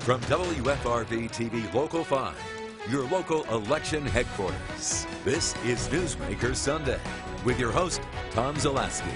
From WFRV TV Local 5, your local election headquarters, this is Newsmaker Sunday with your host, Tom Zalaski.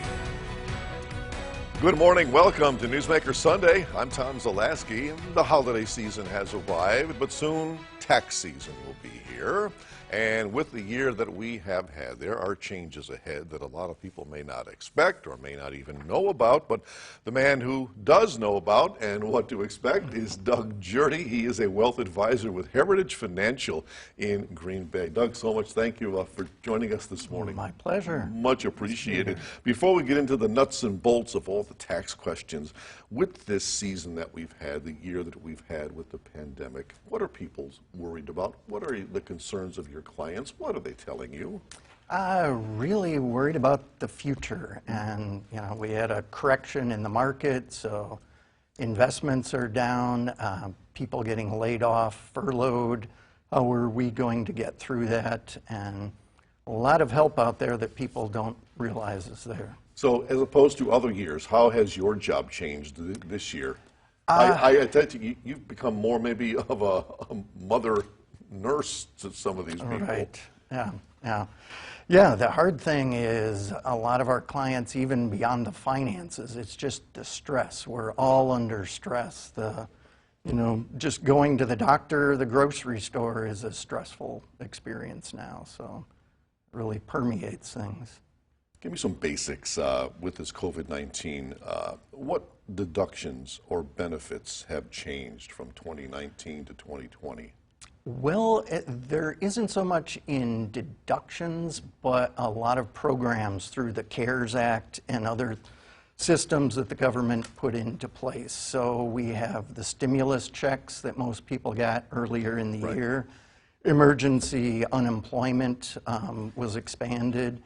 Good morning. Welcome to Newsmaker Sunday. I'm Tom Zalaski. The holiday season has arrived, but soon tax season will be here. And with the year that we have had, there are changes ahead that a lot of people may not expect or may not even know about. But the man who does know about and what to expect is Doug Jurdy. He is a wealth advisor with Heritage Financial in Green Bay. Doug, so much thank you for joining us this morning. My pleasure. Much appreciated. Before we get into the nuts and bolts of all the tax questions, with this season that we've had, the year that we've had with the pandemic, what are people worried about? What are the concerns of your clients? What are they telling you? Really worried about the future. And, you know, we had a correction in the market, so investments are down, people getting laid off, furloughed. How are we going to get through that? And a lot of help out there that people don't realize is there. So as opposed to other years, how has your job changed this year? I tell you, you've become more maybe of a mother nurse to some of these people. Right, yeah, the hard thing is a lot of our clients, even beyond the finances, it's just the stress. We're all under stress. Just going to the doctor, the grocery store is a stressful experience now, so it really permeates things. Give me some basics with this COVID-19. What deductions or benefits have changed from 2019 to 2020? Well, there isn't so much in deductions, but a lot of programs through the CARES Act and other systems that the government put into place. So we have the stimulus checks that most people got earlier in the year. Emergency unemployment was expanded.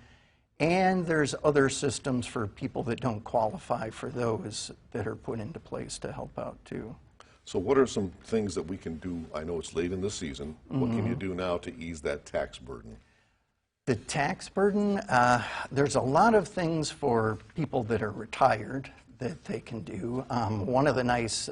And there's other systems for people that don't qualify for those that are put into place to help out too. So what are some things that we can do? I know it's late in the season. What can you do now to ease that tax burden? The tax burden, there's a lot of things for people that are retired that they can do. One of the nice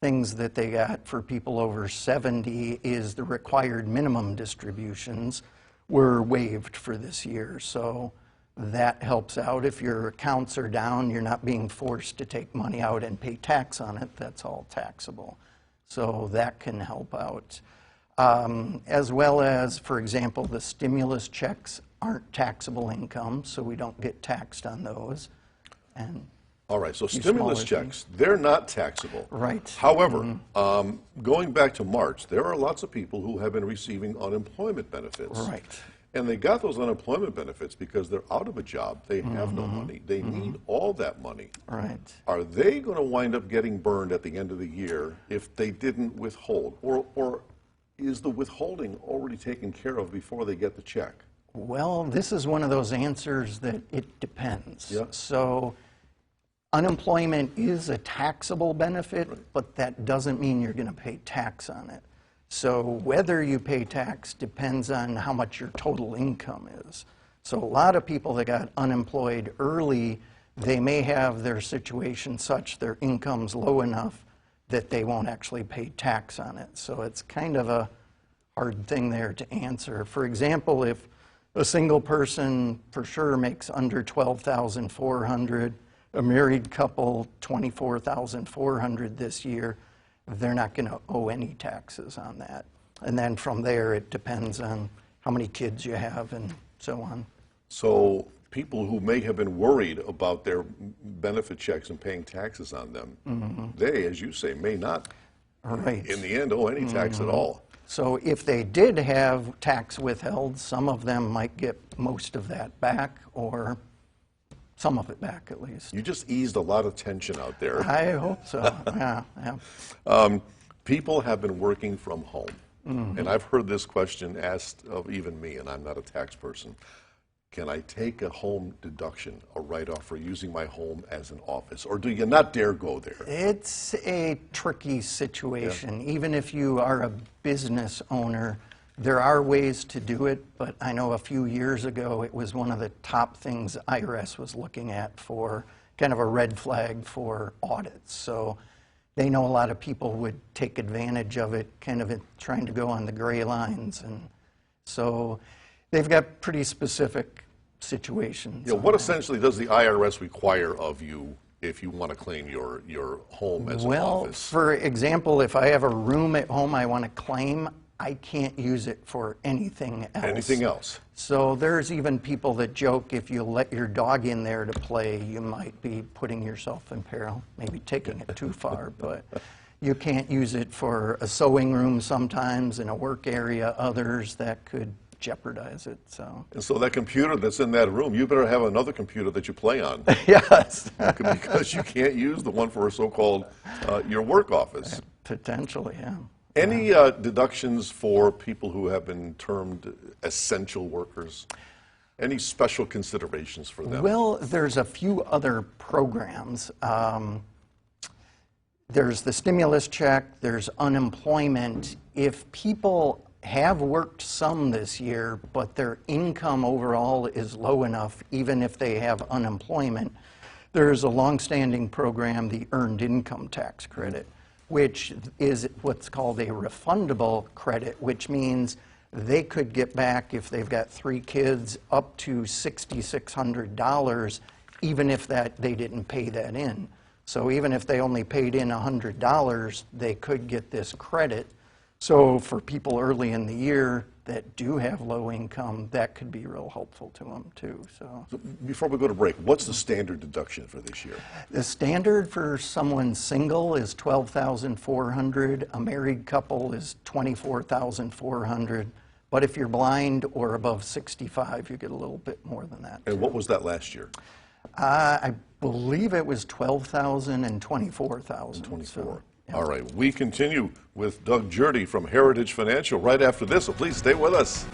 things that they got for people over 70 is the required minimum distributions were waived for this year. So that helps out. If your accounts are down, you're not being forced to take money out and pay tax on it. That's all taxable. So that can help out. As well as, for example, the stimulus checks aren't taxable income, so we don't get taxed on those. And all right, so stimulus checks, they're not taxable. Right. However, going back to March, there are lots of people who have been receiving unemployment benefits. Right. And they got those unemployment benefits because they're out of a job. They have no money. They need all that money. Right. Are they going to wind up getting burned at the end of the year if they didn't withhold? Or is the withholding already taken care of before they get the check? Well, this is one of those answers that it depends. Yeah. So unemployment is a taxable benefit, but that doesn't mean you're going to pay tax on it. So whether you pay tax depends on how much your total income is. So a lot of people that got unemployed early, they may have their situation such their income's low enough that they won't actually pay tax on it. So it's kind of a hard thing there to answer. For example, if a single person for sure makes under $12,400, a married couple $24,400 this year, they're not going to owe any taxes on that. And then from there, it depends on how many kids you have and so on. So people who may have been worried about their benefit checks and paying taxes on them, they, as you say, may not, in the end, owe any tax at all. So if they did have tax withheld, some of them might get most of that back, or some of it back at least. You just eased a lot of tension out there. I hope so, yeah. People have been working from home. And I've heard this question asked of even me, and I'm not a tax person. Can I take a home deduction, a write-off for using my home as an office? Or do you not dare go there? It's a tricky situation. Yeah. Even if you are a business owner, there are ways to do it, but I know a few years ago it was one of the top things IRS was looking at for kind of a red flag for audits. So they know a lot of people would take advantage of it, kind of trying to go on the gray lines. And so they've got pretty specific situations. Yeah, what essentially does the IRS require of you if you want to claim your home as an office? Well, for example, if I have a room at home I want to claim, I can't use it for anything else. Anything else? So there's even people that joke if you let your dog in there to play, you might be putting yourself in peril, maybe taking it too far, but you can't use it for a sewing room sometimes, in a work area, others that could jeopardize it. And so that computer that's in that room, you better have another computer that you play on. Yes. Because you can't use the one for a so-called your work office. Potentially, yeah. Any deductions for people who have been termed essential workers? Any special considerations for them? Well, there's a few other programs. There's the stimulus check, there's unemployment. If people have worked some this year, but their income overall is low enough, even if they have unemployment, there's a longstanding program, the Earned Income Tax Credit, which is what's called a refundable credit, which means they could get back, if they've got 3 kids, up to $6,600, even if they didn't pay that in. So even if they only paid in $100, they could get this credit. So for people early in the year that do have low income, that could be real helpful to them too. So before we go to break, what's the standard deduction for this year? The standard for someone single is $12,400. A married couple is $24,400. But if you're blind or above 65, you get a little bit more than that. And what was that last year? I believe it was $12,000 and $24,000. 24. So, yeah. All right, we continue with Doug Jurdy from Heritage Financial right after this, so please stay with us.